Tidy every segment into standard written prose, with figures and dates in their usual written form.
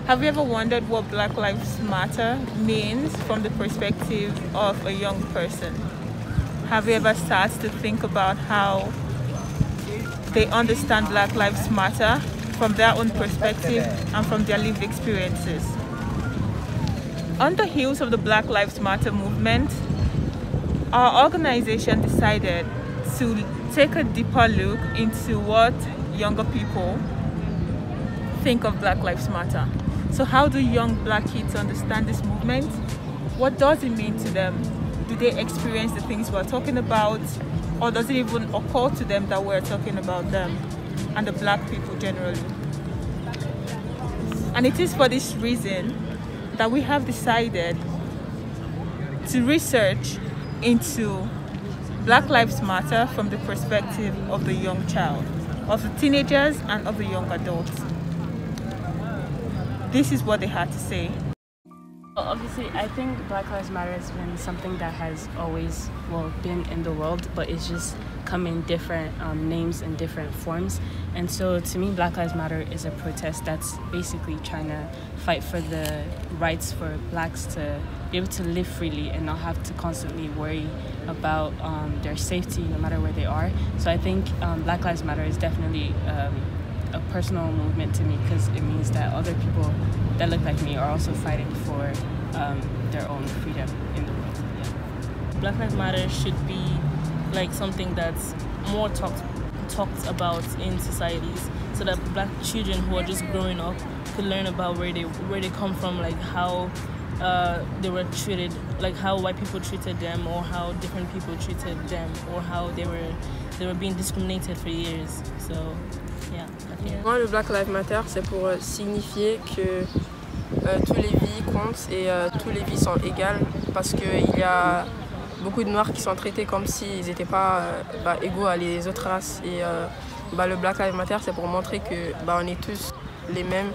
Have you ever wondered what Black Lives Matter means from the perspective of a young person? Have you ever started to think about how they understand Black Lives Matter from their own perspective and from their lived experiences? On the heels of the Black Lives Matter movement, our organization decided to take a deeper look into what younger people think of Black Lives Matter. So how do young Black kids understand this movement? What does it mean to them? Do they experience the things we're talking about? Or does it even occur to them that we're talking about them and the Black people generally? And it is for this reason that we have decided to research into Black Lives Matter from the perspective of the young child, of the teenagers and of the young adults. This is what they had to say. Well, obviously, I think Black Lives Matter has been something that has always, been in the world, but it's just come in different names and different forms. And so to me, Black Lives Matter is a protest that's basically trying to fight for the rights for Blacks to be able to live freely and not have to constantly worry about their safety no matter where they are. So I think Black Lives Matter is definitely a personal movement to me, because it means that other people that look like me are also fighting for their own freedom in the world. Yeah. Black Lives Matter should be like something that's more talked about in societies, so that Black children who are just growing up could learn about where they come from, like how they were treated, like how white people treated them, or how different people treated them, or how they were being discriminated for years. So yeah. Moi, le Black Lives Matter, c'est pour signifier que tous les vies comptent et tous les vies sont égales, parce qu'il y a beaucoup de Noirs qui sont traités comme s'ils n'étaient pas égaux à les autres races. Et le Black Lives Matter, c'est pour montrer que on est tous les mêmes,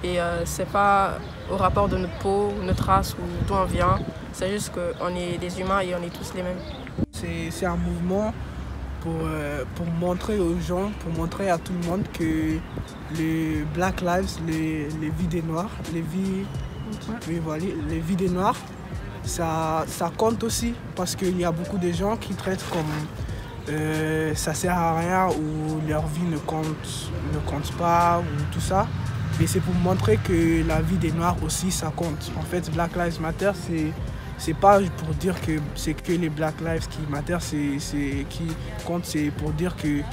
et c'est pas au rapport de notre peau, notre race ou d'où on vient. C'est juste qu'on est des humains et on est tous les mêmes. C'est un mouvement pour montrer aux gens, pour montrer à tout le monde que les Black Lives, les vies des Noirs, les vies des Noirs, ça compte aussi, parce qu'il y a beaucoup de gens qui traitent comme ça sert à rien, ou leur vie ne compte pas, ou tout ça. Et c'est pour montrer que la vie des Noirs aussi, ça compte. En fait, Black Lives Matter, c'est pas pour dire que c'est que les Black Lives qui matter, qui compte, c'est pour dire que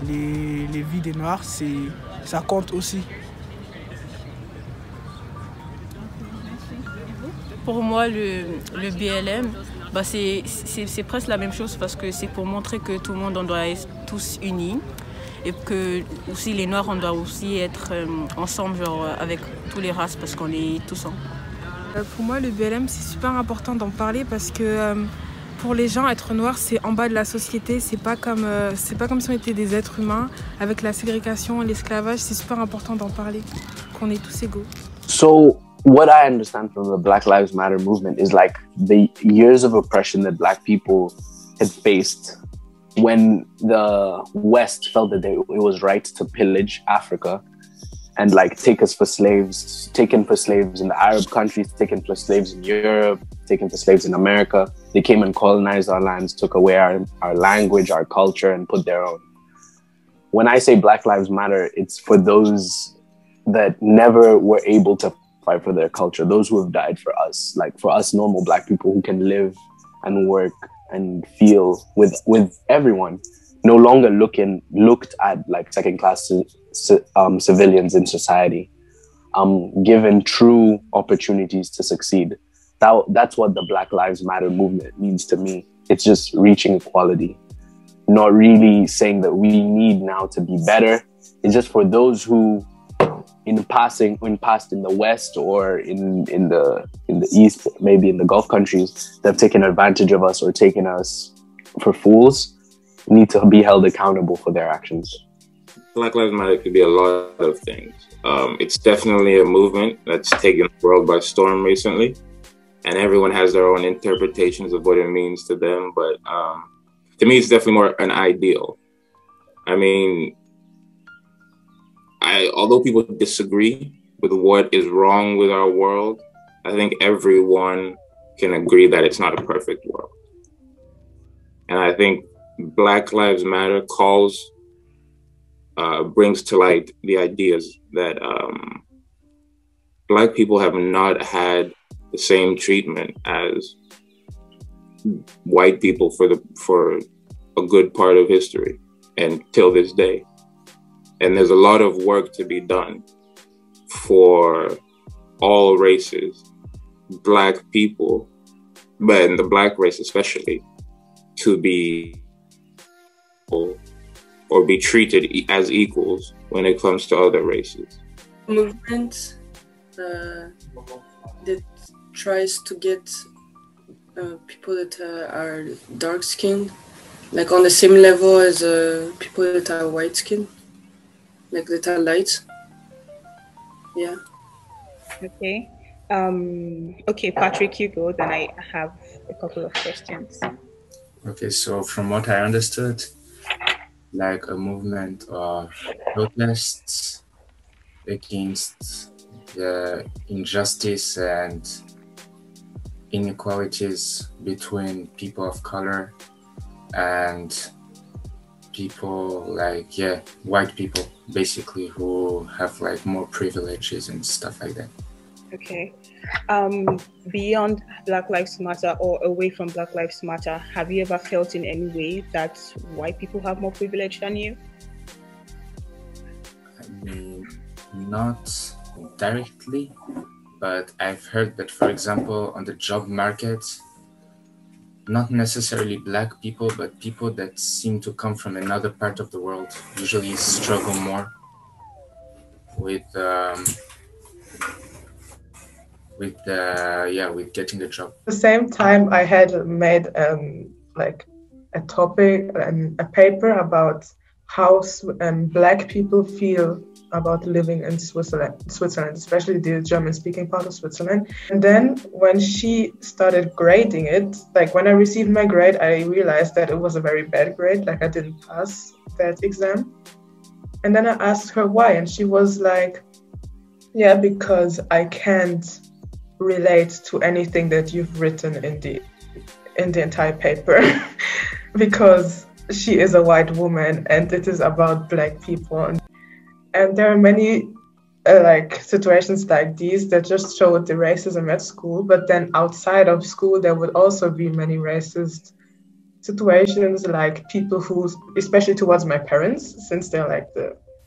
les vies des Noirs, ça compte aussi. Pour moi, le BLM, c'est presque la même chose, parce que c'est pour montrer que tout le monde, on doit être tous unis, et que aussi les Noirs, on doit aussi être ensemble, avec toutes les races, parce qu'on est tous ensemble. Pour moi, le BLM, c'est super important d'en parler, parce que pour les gens, être noir, c'est en bas de la société. C'est pas comme si on était des êtres humains. Avec la ségrégation, l'esclavage, c'est super important d'en parler, qu'on est tous égaux. So what I understand from the Black Lives Matter movement is like the years of oppression that Black people had faced when the West felt that it was right to pillage Africa and like taken for slaves in the Arab countries, taken for slaves in Europe, taken for slaves in America. They came and colonized our lands, took away our language, our culture, and put their own. When I say Black Lives Matter, it's for those that never were able to fight for their culture, those who have died for us, like for us normal Black people who can live and work and feel with everyone, no longer looked at like second-class civilians in society, given true opportunities to succeed. That's what the Black Lives Matter movement means to me. It's just reaching equality, not really saying that we need now to be better. It's just for those who, in the past in the West or in the East, maybe in the Gulf countries, that have taken advantage of us or taken us for fools, need to be held accountable for their actions. Black Lives Matter could be a lot of things. It's definitely a movement that's taken the world by storm recently, and everyone has their own interpretations of what it means to them. But to me, it's definitely more an ideal. I mean, although people disagree with what is wrong with our world, I think everyone can agree that it's not a perfect world. And I think Black Lives Matter brings to light the ideas that Black people have not had the same treatment as white people for a good part of history and till this day. And there's a lot of work to be done for all races, Black people, but in the Black race especially, to be or be treated as equals when it comes to other races. Movement that tries to get people that are dark skinned, like on the same level as people that are white skinned, like that are light. Yeah. Okay. Okay, Patrick, you go. Then I have a couple of questions. Okay, so from what I understood, like a movement of protests against the injustice and inequalities between people of color and people like, white people, basically, who have like more privileges and stuff like that. Okay. Beyond Black Lives Matter or away from Black Lives Matter, have you ever felt in any way that white people have more privilege than you? I mean, not directly, but I've heard that, for example, on the job market, not necessarily Black people, but people that seem to come from another part of the world usually struggle more with getting a job. At the same time, I had made like a topic and a paper about how Black people feel about living in Switzerland, especially the German-speaking part of Switzerland. And then when she started grading it, like when I received my grade, I realized that it was a very bad grade, like I didn't pass that exam. And then I asked her why, and she was like, yeah, because I can't relate to anything that you've written in the entire paper because she is a white woman and it is about Black people. And there are many like situations like these that just show the racism at school, but then outside of school there would also be many racist situations, like people who, especially towards my parents, since they're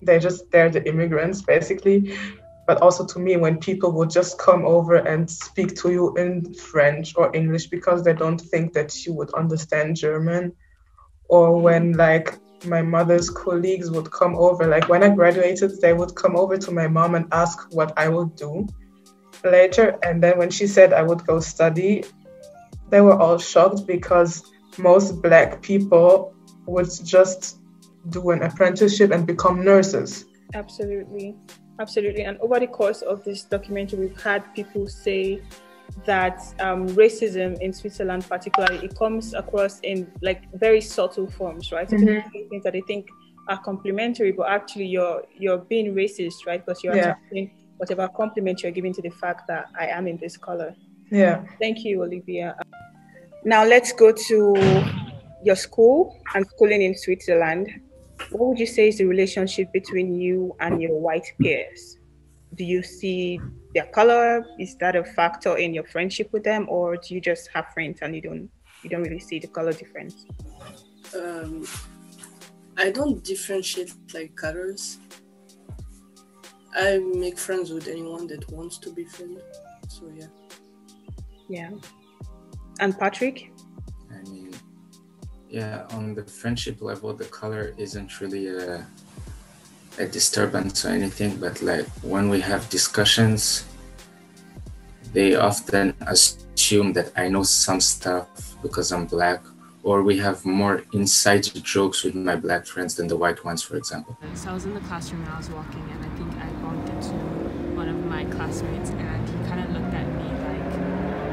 the immigrants basically, but also to me when people would just come over and speak to you in French or English because they don't think that you would understand German, or when like my mother's colleagues would come over, like when I graduated, they would come over to my mom and ask what I would do later. And then when she said I would go study, they were all shocked because most Black people would just do an apprenticeship and become nurses. Absolutely. And over the course of this documentary, we've had people say that racism in Switzerland particularly, it comes across in like very subtle forms, right? Mm-hmm. Things that they think are complimentary, but actually you're being racist, right? Because you're accepting whatever compliment you're giving to the fact that I am in this color. Yeah. Thank you, Olivia. Now let's go to your school and schooling in Switzerland. What would you say is the relationship between you and your white peers? Do you see their color? Is that a factor in your friendship with them, or do you just have friends and you don't really see the color difference? I don't differentiate like colors. I make friends with anyone that wants to be friends. So yeah. Yeah. And Patrick? I mean, yeah, on the friendship level, the color isn't really a disturbance or anything, but like when we have discussions, they often assume that I know some stuff because I'm Black, or we have more inside jokes with my Black friends than the white ones, for example. So I was in the classroom and I was walking, and I think I bumped into one of my classmates, and he kind of looked at me like,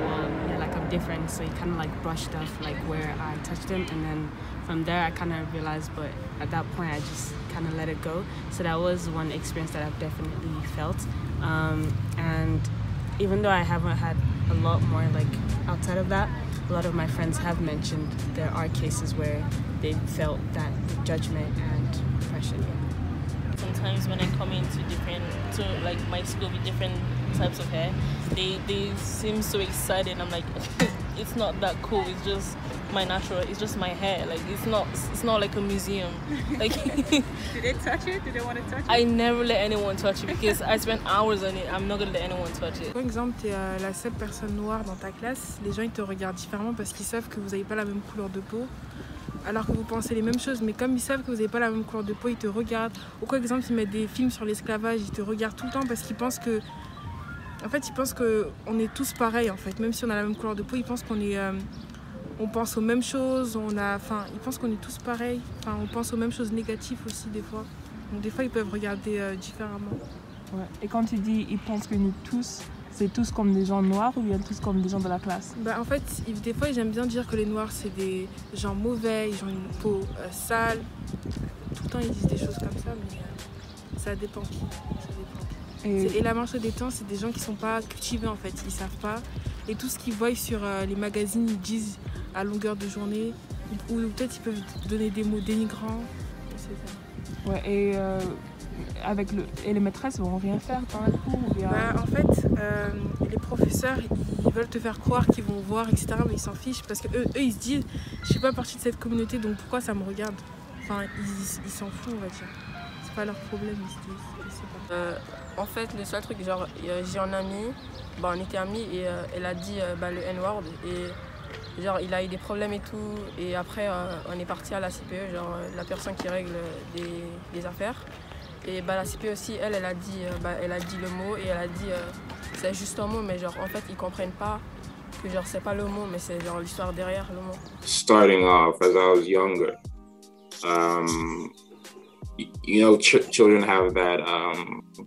well, you're like a different. So he kind of like brushed off like where I touched him, and then from there I kind of realized, but at that point I just kind of let it go. So that was one experience that I've definitely felt. And even though I haven't had a lot more like outside of that, a lot of my friends have mentioned there are cases where they felt that judgment and oppression. Sometimes when I come to like my school with different types of hair, they seem so excited. I'm like, it's not that cool. It's just my natural. It's just my hair. Like it's not like a museum. Like, do they touch it? Do they want to touch it? I never let anyone touch it because I spent hours on it. I'm not gonna let anyone touch it. Par exemple, tu es la seule personne noire dans ta classe. Les gens ils te regardent différemment parce qu'ils savent que vous n'avez pas la même couleur de peau. Alors que vous pensez les mêmes choses, mais comme ils savent que vous n'avez pas la même couleur de peau, ils te regardent. Ou par exemple, ils mettent des films sur l'esclavage, ils te regardent tout le temps parce qu'ils pensent que... En fait, ils pensent qu'on est tous pareils, en fait. Même si on a la même couleur de peau, ils pensent qu'on est... on pense aux mêmes choses, ils pensent qu'on est tous pareils. Enfin, on pense aux mêmes choses négatives aussi, des fois. Donc des fois, ils peuvent regarder différemment. Ouais. Et quand tu dis ils pensent que nous tous, c'est tous comme des gens noirs ou bien tous comme des gens de la classe? Bah, en fait, des fois, ils aiment bien dire que les noirs, c'est des gens mauvais, ils ont une peau sale. Tout le temps, ils disent des choses comme ça, mais ça dépend qui. Et la majorité des temps, c'est des gens qui sont pas cultivés, en fait. Ils savent pas. Et tout ce qu'ils voient sur les magazines, ils disent à longueur de journée. Ou peut-être ils peuvent donner des mots dénigrants, etc. Ouais, et les maîtresses vont rien faire dans la cour ou bien... Bah, en fait, les professeurs, ils veulent te faire croire qu'ils vont voir, etc. Mais ils s'en fichent parce qu'eux, ils se disent « Je suis pas partie de cette communauté, donc pourquoi ça me regarde ?» Enfin, ils s'en foutent, on va dire. C'est pas leur problème, ils se disent. Je sais pas. En fait, le seul truc, genre, j'ai un ami, on était amis et elle a dit le N-word et genre, il a eu des problèmes et tout. Et après, on est parti à la CPE, genre, la personne qui règle des affaires. Et la CPE aussi, elle a dit le mot et elle a dit c'est juste un mot, mais genre en fait ils comprennent pas que genre c'est pas le mot, mais c'est genre l'histoire derrière le mot. Starting off, as I was younger, you know, children have that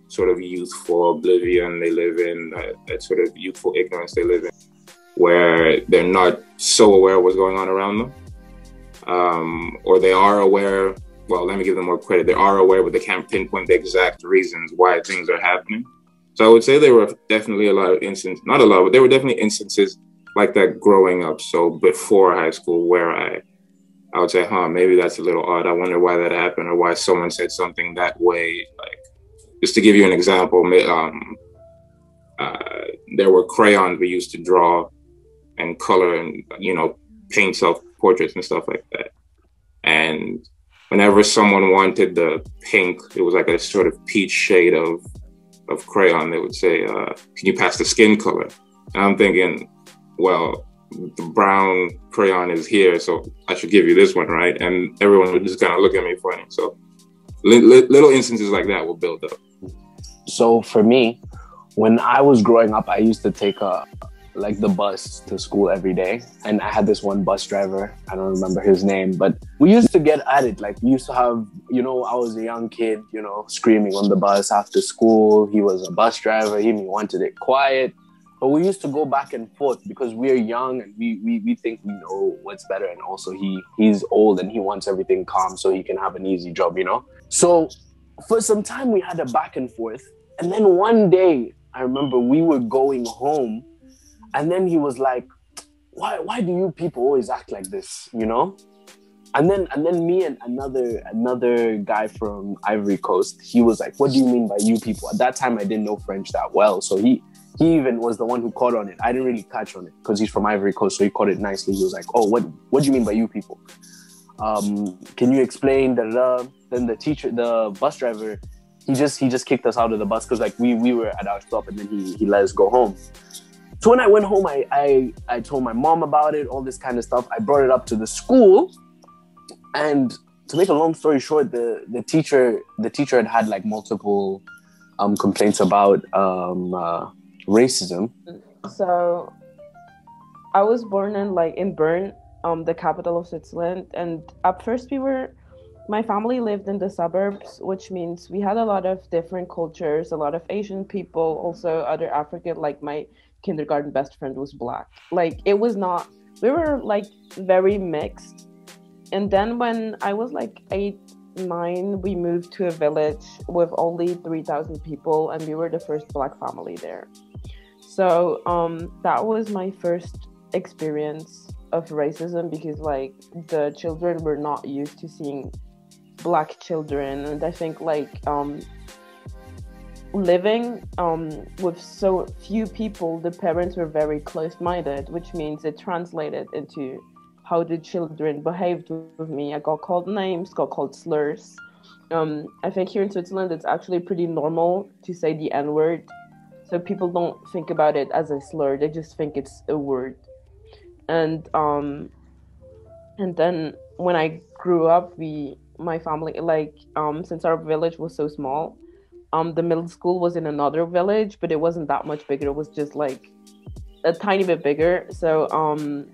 sort of youthful oblivion they live in, that sort of youthful ignorance they live in, where they're not so aware of what's going on around them, or they are aware. Well, let me give them more credit. They are aware, but they can't pinpoint the exact reasons why things are happening. So I would say there were definitely a lot of instances, not a lot, but there were definitely instances like that growing up. So before high school, where I would say, maybe that's a little odd. I wonder why that happened or why someone said something that way. Like, just to give you an example, there were crayons we used to draw and color and, you know, paint self-portraits and stuff like that. And whenever someone wanted the pink, it was like a sort of peach shade of crayon, they would say, can you pass the skin color? And I'm thinking, well, the brown crayon is here, so I should give you this one, right? And everyone would just kind of look at me funny. So little instances like that will build up. So for me, when I was growing up, I used to take the bus to school every day. And I had this one bus driver, I don't remember his name, but we used to get at it. Like we used to have, you know, I was a young kid, you know, screaming on the bus after school. He was a bus driver, he wanted it quiet. But we used to go back and forth because we're young and we think we know what's better. And also he's old and he wants everything calm so he can have an easy job, you know? So for some time we had a back and forth. And then one day, I remember we were going home and then he was like, why do you people always act like this, you know? And then me and another guy from Ivory Coast, he was like, what do you mean by you people? At that time, I didn't know French that well. So he even was the one who caught on it. I didn't really catch on it because he's from Ivory Coast. So he caught it nicely. He was like, oh, what do you mean by you people? Can you explain the then the bus driver, he just kicked us out of the bus because like we were at our stop and then he let us go home. So when I went home, I told my mom about it, all this kind of stuff. I brought it up to the school. And to make a long story short, the teacher had like multiple complaints about racism. So I was born in Bern, the capital of Switzerland. And at first my family lived in the suburbs, which means we had a lot of different cultures, a lot of Asian people, also other African, like my kindergarten best friend was Black. Like, it was not, we were like very mixed. And then when I was like 8, 9, we moved to a village with only 3,000 people, and we were the first Black family there. So that was my first experience of racism, because like the children were not used to seeing Black children. And I think like living with so few people, the parents were very close-minded, which means it translated into how the children behaved with me. I got called names, got called slurs. I think here in Switzerland, it's actually pretty normal to say the N-word. So people don't think about it as a slur, they just think it's a word. And then when I grew up, my family, like, since our village was so small, the middle school was in another village, but it wasn't that much bigger. It was just like a tiny bit bigger. So,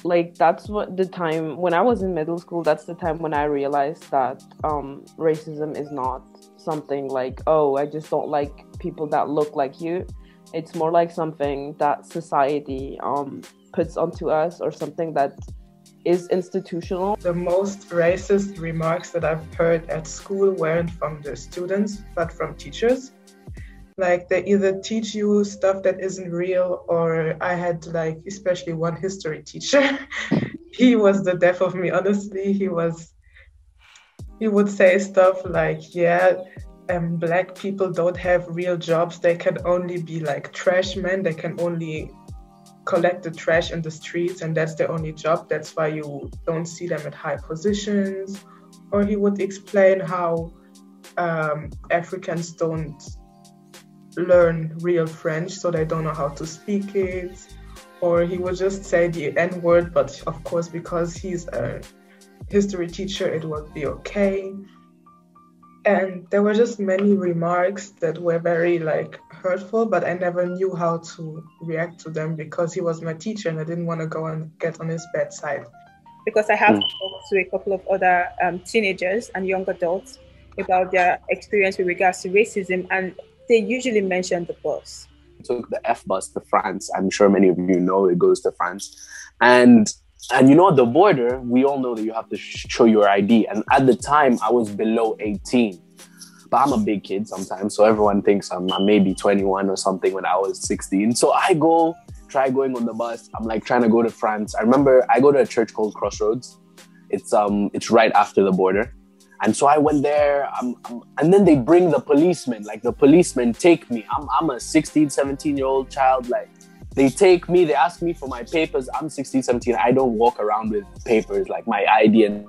like, that's what the time when I was in middle school, that's the time when I realized that racism is not something like, oh, I just don't like people that look like you. It's more like something that society puts onto us, or something that is institutional. The most racist remarks that I've heard at school weren't from the students, but from teachers. Like, they either teach you stuff that isn't real, or I had like, especially one history teacher, he was the death of me, honestly. He would say stuff like, yeah, Black people don't have real jobs. They can only be like trash men. They can only collect the trash in the streets, and that's their only job. That's why you don't see them at high positions. Or he would explain how Africans don't learn real French, so they don't know how to speak it. Or he would just say the N-word, but of course, because he's a history teacher, it would be okay. And there were just many remarks that were very like hurtful, but I never knew how to react to them because he was my teacher and I didn't want to go and get on his bad side. Because I have talked to a couple of other teenagers and young adults about their experience with regards to racism, and they usually mention the bus. I took the F bus to France. I'm sure many of you know it goes to France. And you know, at the border, we all know that you have to show your ID. And at the time, I was below 18. But I'm a big kid sometimes, so everyone thinks I'm maybe 21 or something when I was 16. So I try going on the bus. I'm like trying to go to France. I remember I go to a church called Crossroads. It's right after the border. And so I went there, and then they bring the policemen. Like, the policemen take me. I'm a 16, 17-year-old child. Like, they take me, they ask me for my papers. I'm 16, 17. I don't walk around with papers, like my ID.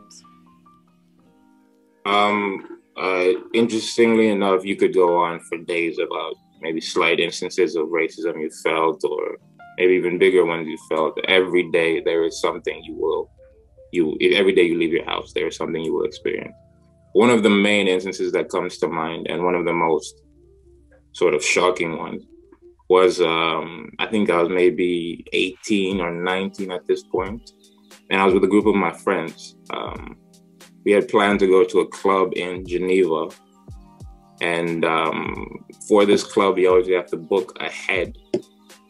Interestingly enough, you could go on for days about maybe slight instances of racism you felt, or maybe even bigger ones you felt. Every day there is something every day you leave your house, there is something you will experience. One of the main instances that comes to mind, and one of the most sort of shocking ones, was I think I was maybe 18 or 19 at this point, and I was with a group of my friends. We had planned to go to a club in Geneva, and for this club, you always have to book ahead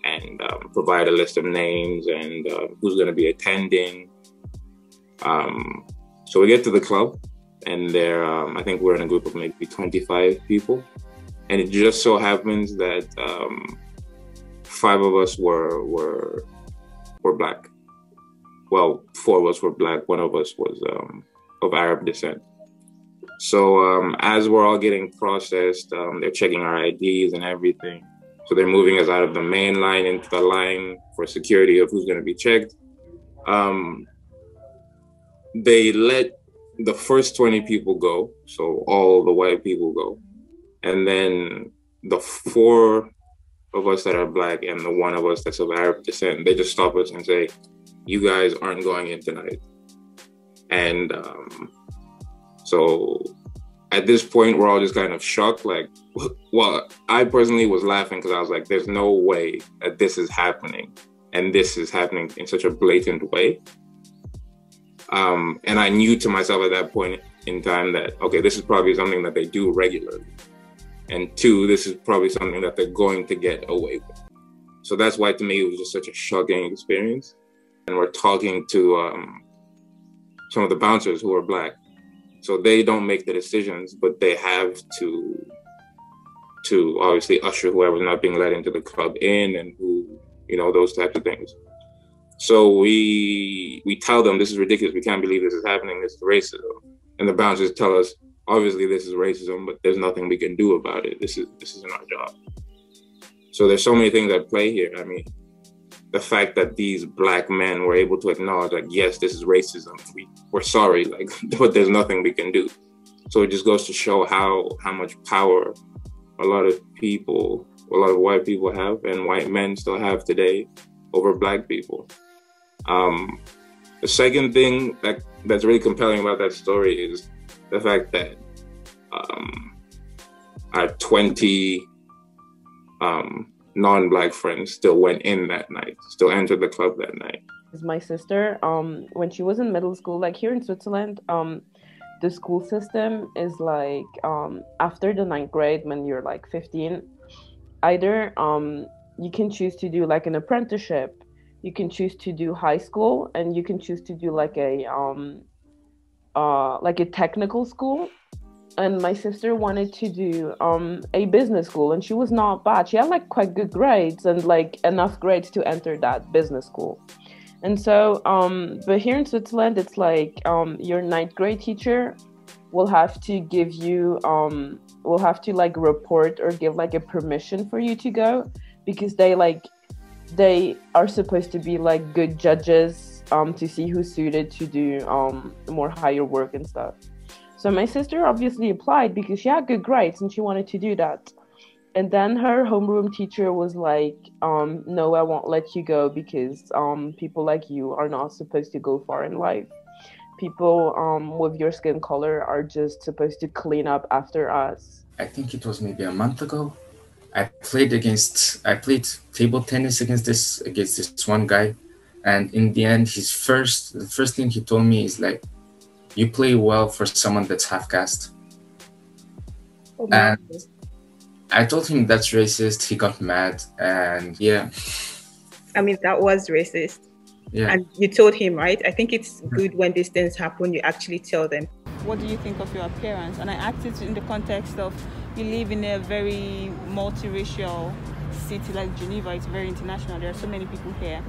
and provide a list of names and who's going to be attending. So we get to the club, and there, I think we're in a group of maybe 25 people, and it just so happens that 5 of us were Black. Well, 4 of us were Black. 1 of us was of Arab descent. So as we're all getting processed, they're checking our IDs and everything. So they're moving us out of the main line into the line for security of who's going to be checked. They let the first 20 people go, so all the white people go. And then the 4 of us that are Black and the 1 of us that's of Arab descent, they just stop us and say, you guys aren't going in tonight. And so at this point, we're all just kind of shocked. Like, well, I personally was laughing because I was like, there's no way that this is happening. And this is happening in such a blatant way. And I knew to myself at that point in time that, okay, this is probably something that they do regularly. And 2, this is probably something that they're going to get away with. So that's why to me it was just such a shocking experience. And we're talking to some of the bouncers who are Black. So they don't make the decisions, but they have to obviously usher whoever's not being let into the club in, and who, you know, those types of things. So we tell them, this is ridiculous. We can't believe this is happening. It's racism. And the bouncers tell us, obviously this is racism, but there's nothing we can do about it. This isn't our job. So there's so many things at play here. I mean, the fact that these Black men were able to acknowledge, like, yes, this is racism. We're sorry, like, but there's nothing we can do. So it just goes to show how much power a lot of white people have, and white men still have today, over Black people. The second thing that's really compelling about that story is the fact that our 20 non-Black friends still went in that night, still entered the club that night. My sister, when she was in middle school, like here in Switzerland, the school system is like, after the 9th grade, when you're like 15, either you can choose to do like an apprenticeship, you can choose to do high school, and you can choose to do like a technical school. And my sister wanted to do a business school, and she was not bad. She had like quite good grades, and like enough grades to enter that business school. And so, but here in Switzerland, it's like your 9th grade teacher will have to give you, will have to like report or give like a permission for you to go, because they are supposed to be like good judges to see who's suited to do more higher work and stuff. So my sister obviously applied because she had good grades and she wanted to do that. And then her homeroom teacher was like, no, I won't let you go because people like you are not supposed to go far in life. People with your skin color are just supposed to clean up after us. I think it was maybe a month ago. I played table tennis against this one guy. And in the end, the first thing he told me is like, you play well for someone that's half caste. Oh, and I told him that's racist. He got mad, and yeah. I mean, that was racist. Yeah. And you told him, right? I think it's good when these things happen, you actually tell them. What do you think of your appearance? And I asked it in the context of you live in a very multiracial city like Geneva. It's very international. There are so many people here.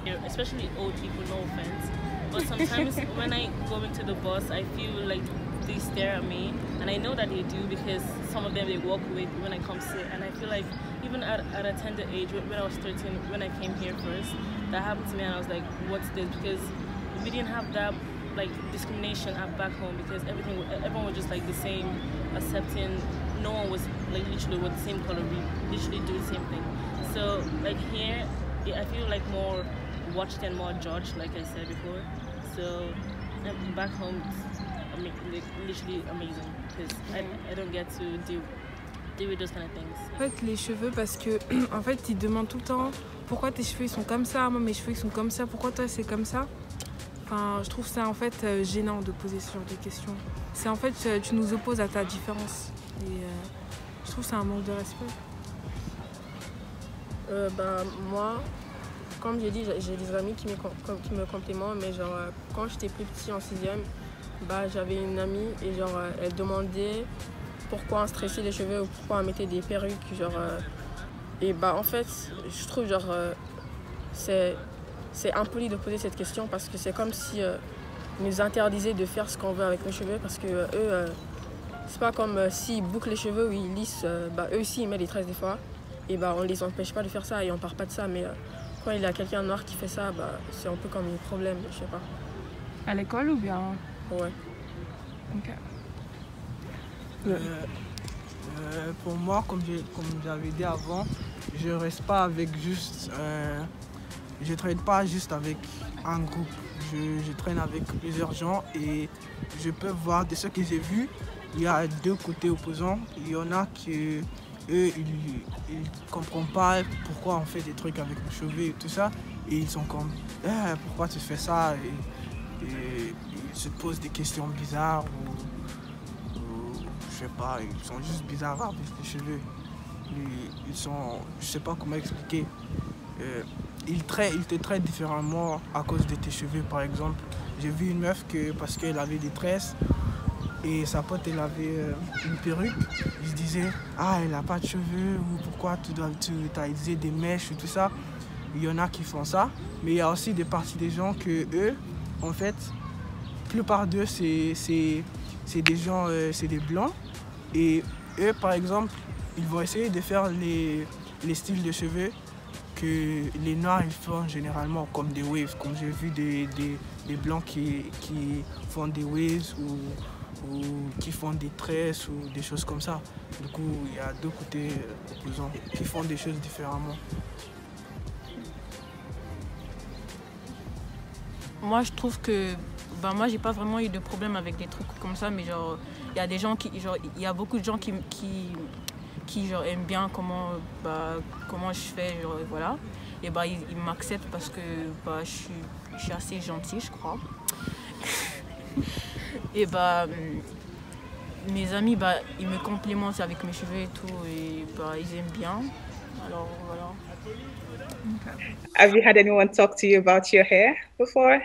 Yeah, especially old people, no offense. But sometimes when I go into the bus, I feel like they stare at me, and I know that they do because some of them they walk with when I come sit, and I feel like even at a tender age, when I was 13, when I came here first, that happened to me, and I was like, what's this? Because we didn't have that like discrimination back home, because everyone was just like the same, accepting. No one was like literally with the same color. We literally do the same thing. So like here, I feel like more watched and more judged, like I said before. So back home, it's literally amazing because I don't get to deal with those kind of things. En fait, les cheveux, parce que en fait, ils demandent tout le temps pourquoi tes cheveux ils sont comme ça, moi mes cheveux ils sont comme ça, pourquoi toi c'est comme ça. Enfin, je trouve ça en fait gênant de poser ce genre de questions. C'est en fait, tu nous opposes à ta différence. Et je trouve que c'est un manque de respect. Moi, comme j'ai dit, j'ai des amis qui me complémentent, mais genre quand j'étais plus petit en 6e, j'avais une amie et genre elle demandait pourquoi on stressait les cheveux ou pourquoi on mettait des perruques, genre et en fait je trouve genre c'est impoli de poser cette question parce que c'est comme si ils nous interdisaient de faire ce qu'on veut avec nos cheveux, parce que eux c'est pas comme s'ils bouclent les cheveux ou ils lissent, eux aussi ils mettent des tresses des fois et on les empêche pas de faire ça et on part pas de ça, mais quand il y a quelqu'un noir qui fait ça, c'est un peu comme un problème, je sais pas. À l'école ou bien? Ouais. Ok. Pour moi, comme j'avais dit avant, je reste pas avec juste... je traîne pas juste avec un groupe. Je traîne avec plusieurs gens et je peux voir de ce que j'ai vu, il y a deux côtés opposants. Il y en a qui... Eux, ils comprennent pas pourquoi on fait des trucs avec nos cheveux et tout ça. Et ils sont comme, pourquoi tu fais ça? Et ils se posent des questions bizarres ou je sais pas, ils sont juste bizarres avec les cheveux. Ils sont, je sais pas comment expliquer. ils te traitent différemment à cause de tes cheveux, par exemple. J'ai vu une meuf que parce qu'elle avait des tresses et sa pote elle avait une perruque, ils se disaient ah elle a pas de cheveux ou pourquoi tu as utilisé des mèches ou tout ça. Il y en a qui font ça, mais il y a aussi des parties des gens que eux, en fait, la plupart d'eux c'est des gens, c'est des blancs et eux par exemple ils vont essayer de faire les styles de cheveux que les noirs ils font généralement comme des waves, comme j'ai vu des blancs qui font des waves ou qui font des tresses ou des choses comme ça. Du coup, il y a deux côtés opposants qui font des choses différemment. Moi, je trouve que moi, j'ai pas vraiment eu de problème avec des trucs comme ça, mais genre, il y a des gens qui, genre, il y a beaucoup de gens qui genre, aiment bien comment je fais, genre, voilà. Et ils m'acceptent parce que je suis assez gentille, je crois. Et mes amis, ils me complimentent avec mes cheveux et tout, et ils aiment bien. Alors voilà. Okay. Have you had anyone talk to you about your hair before?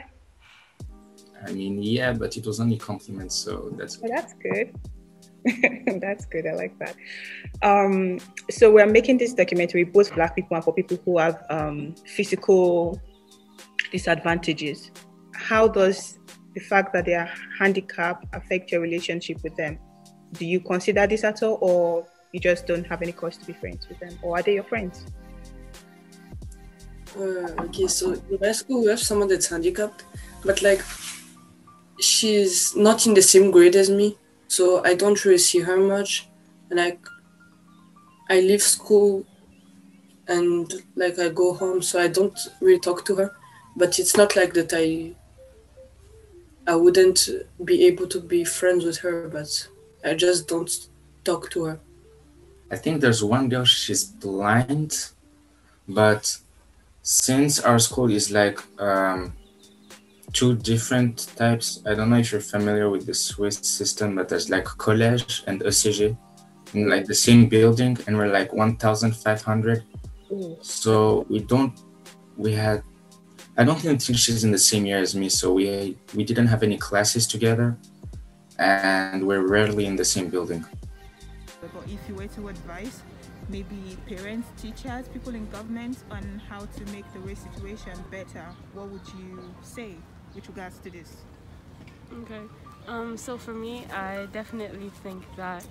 I mean, yeah, but it was only compliments, so that's okay. Oh, that's good. That's good. I like that. So we're making this documentary both for Black people and for people who have physical disadvantages. How does the fact that they are handicapped affect your relationship with them? Do you consider this at all, or you just don't have any cause to be friends with them, or are they your friends? Okay, so in my school we have someone that's handicapped, but like she's not in the same grade as me, so I don't really see her much. And like I leave school and like I go home, so I don't really talk to her. But it's not like that I wouldn't be able to be friends with her, but I just don't talk to her. I think there's one girl, she's blind, but since our school is like two different types, I don't know if you're familiar with the Swiss system, but there's like college and ECG in like the same building, and we're like 1,500. So I don't even think she's in the same year as me, so we didn't have any classes together, and we're rarely in the same building. But if you were to advise maybe parents, teachers, people in government on how to make the race situation better, what would you say with regards to this? Okay, so for me, I definitely think that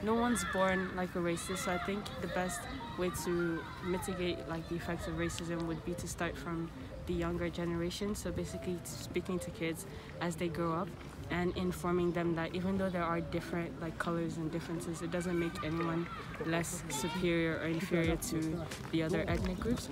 no one's born like a racist, so I think the best way to mitigate like the effects of racism would be to start from the younger generation. So basically speaking to kids as they grow up and informing them that even though there are different like colors and differences, it doesn't make anyone less superior or inferior to the other ethnic groups,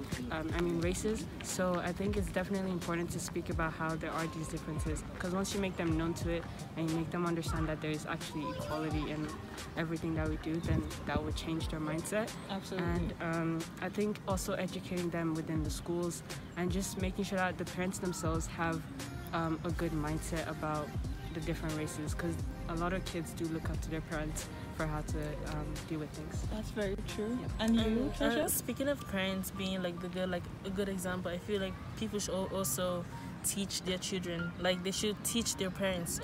races. So I think it's definitely important to speak about how there are these differences, because once you make them known to it and you make them understand that there is actually equality in everything that we do, then that would change their mindset. Absolutely. And I think also educating them within the schools and just making sure that the parents themselves have a good mindset about the different races, because a lot of kids do look up to their parents for how to deal with things. That's very true. Yep. And you, Treasure? Speaking of parents being like a good example, I feel like people should also teach their children, like they should teach their parents,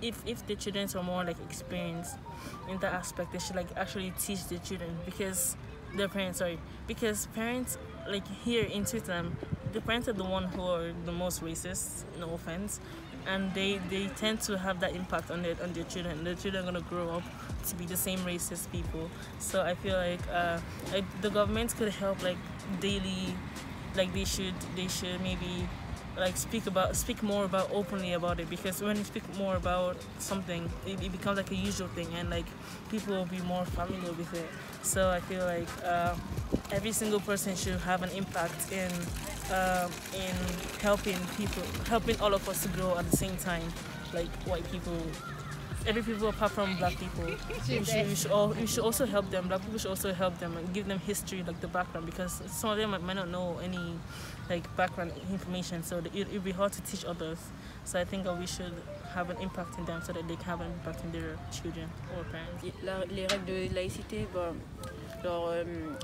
if the children are more like experienced in that aspect, they should like actually teach their children, because parents, like here in Switzerland, the parents are the one who are the most racist, no offense, and they tend to have that impact on their children. The children are gonna grow up to be the same racist people. So I feel like the government could help like daily, like they should maybe like speak more about openly about it, because when you speak more about something, it becomes like a usual thing, and like people will be more familiar with it. So I feel like every single person should have an impact in helping all of us to grow at the same time, like white people, every people apart from black people. We should also help them. Black people should also help them and give them history, like the background, because some of them might not know any like background information, so it'd be hard to teach others. So I think we should have an impact in them so that they can have an impact in their children or parents. Les règles de laïcité, Genre,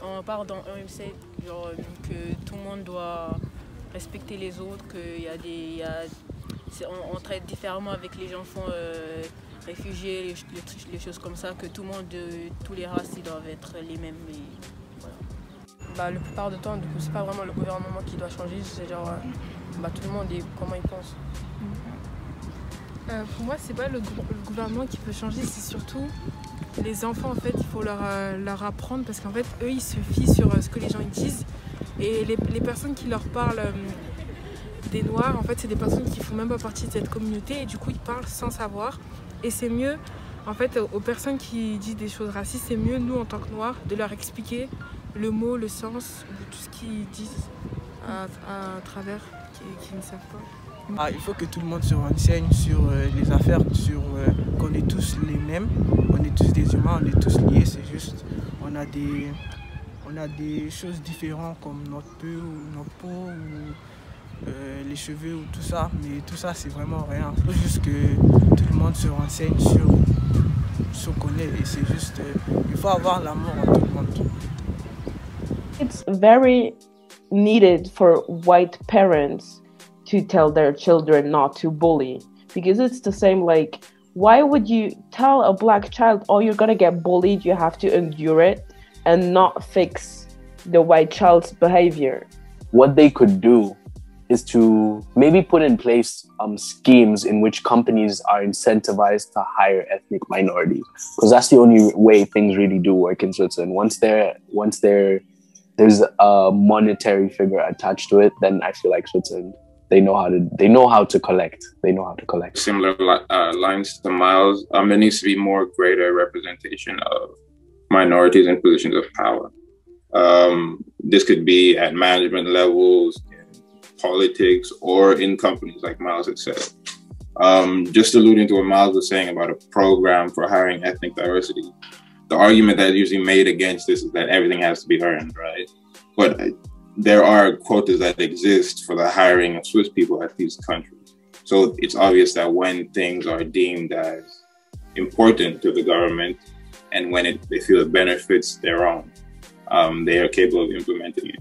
on part dans un sait genre que tout le monde doit respecter les autres, on traite différemment avec les enfants réfugiés, les choses comme ça, que tout le monde, tous les races, ils doivent être les mêmes. Et voilà. Bah, la plupart du temps, du coup, c'est pas vraiment le gouvernement qui doit changer, c'est genre tout le monde et comment il pense. Pour moi, c'est pas le gouvernement qui peut changer, c'est surtout les enfants. En fait, il faut leur apprendre parce qu'en fait, eux, ils se fient sur ce que les gens ils disent. Et les personnes qui leur parlent des Noirs, en fait, c'est des personnes qui font même pas partie de cette communauté et du coup, ils parlent sans savoir. Et c'est mieux, en fait, aux personnes qui disent des choses racistes, c'est mieux, nous, en tant que Noirs, de leur expliquer le mot, le sens de tout ce qu'ils disent à travers, qui ne savent pas. Il faut que tout le monde se renseigne sur les affaires, qu'on est tous les mêmes, on est tous des humains, on est tous liés, c'est juste, on a des choses différentes comme notre peau ou les cheveux ou tout ça, mais tout ça c'est vraiment rien. Il faut juste que tout le monde se renseigne sur ce qu'on est et c'est juste, il faut avoir l'amour en tout le monde. It's very needed for white parents to tell their children not to bully, because it's the same, like, why would you tell a black child, oh, you're gonna get bullied, you have to endure it, and not fix the white child's behavior? What they could do is to maybe put in place schemes in which companies are incentivized to hire ethnic minorities, because that's the only way things really do work in Switzerland. Once there's a monetary figure attached to it, then I feel like Switzerland, they know how to collect. Similar lines to Miles, there needs to be more greater representation of minorities in positions of power. This could be at management levels, in politics, or in companies, like Miles had said. Just alluding to what Miles was saying about a program for hiring ethnic diversity, the argument that is usually made against this is that everything has to be earned, right? But there are quotas that exist for the hiring of Swiss people at these countries. So it's obvious that when things are deemed as important to the government and when they feel it benefits their own, they are capable of implementing it.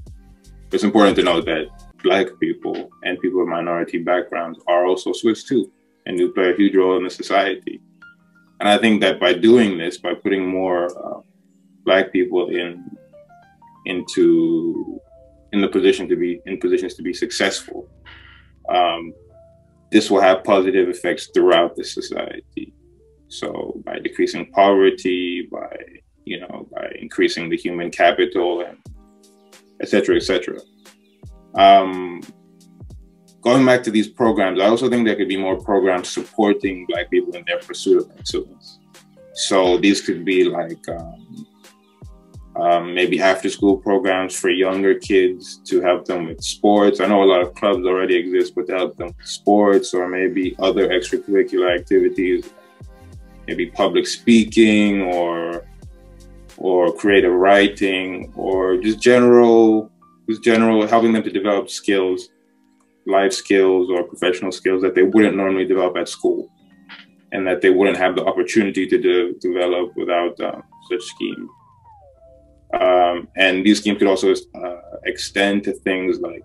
It's important to note that Black people and people of minority backgrounds are also Swiss too, and do play a huge role in the society. And I think that by doing this, by putting more Black people in positions to be successful, this will have positive effects throughout the society. So by decreasing poverty, by increasing the human capital, and et cetera, et cetera. Going back to these programs, I also think there could be more programs supporting Black people in their pursuit of excellence. So these could be like maybe after-school programs for younger kids to help them with sports. I know a lot of clubs already exist, but to help them with sports, or maybe other extracurricular activities, maybe public speaking or creative writing, or just general helping them to develop skills, life skills or professional skills that they wouldn't normally develop at school, and that they wouldn't have the opportunity to develop without such schemes. And these schemes could also extend to things like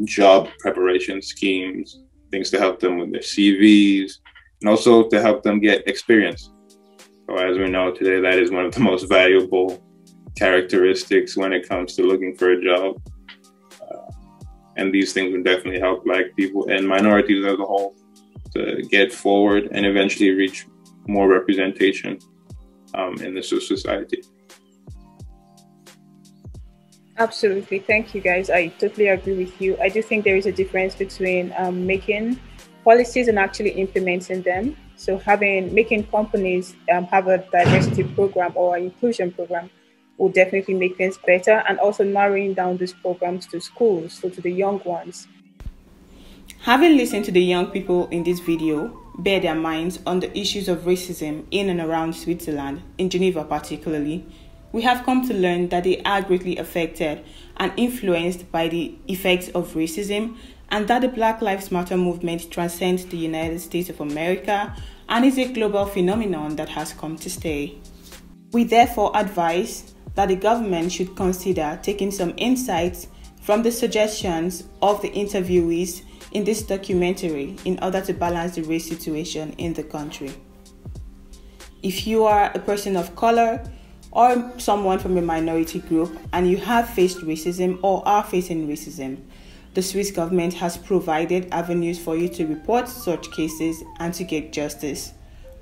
job preparation schemes, things to help them with their CVs, and also to help them get experience. So as we know today, that is one of the most valuable characteristics when it comes to looking for a job. And these things would definitely help Black people and minorities as a whole to get forward and eventually reach more representation in the society. Absolutely. Thank you, guys. I totally agree with you. I do think there is a difference between making policies and actually implementing them. So making companies have a diversity program or an inclusion program will definitely make things better, and also narrowing down these programs to schools, so to the young ones. Having listened to the young people in this video bear their minds on the issues of racism in and around Switzerland, in Geneva particularly, we have come to learn that they are greatly affected and influenced by the effects of racism, and that the Black Lives Matter movement transcends the United States of America and is a global phenomenon that has come to stay. We therefore advise that the government should consider taking some insights from the suggestions of the interviewees in this documentary in order to balance the race situation in the country. If you are a person of color or someone from a minority group and you have faced racism or are facing racism, the Swiss government has provided avenues for you to report such cases and to get justice.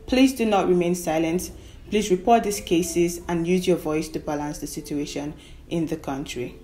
Please do not remain silent. Please report these cases and use your voice to balance the situation in the country.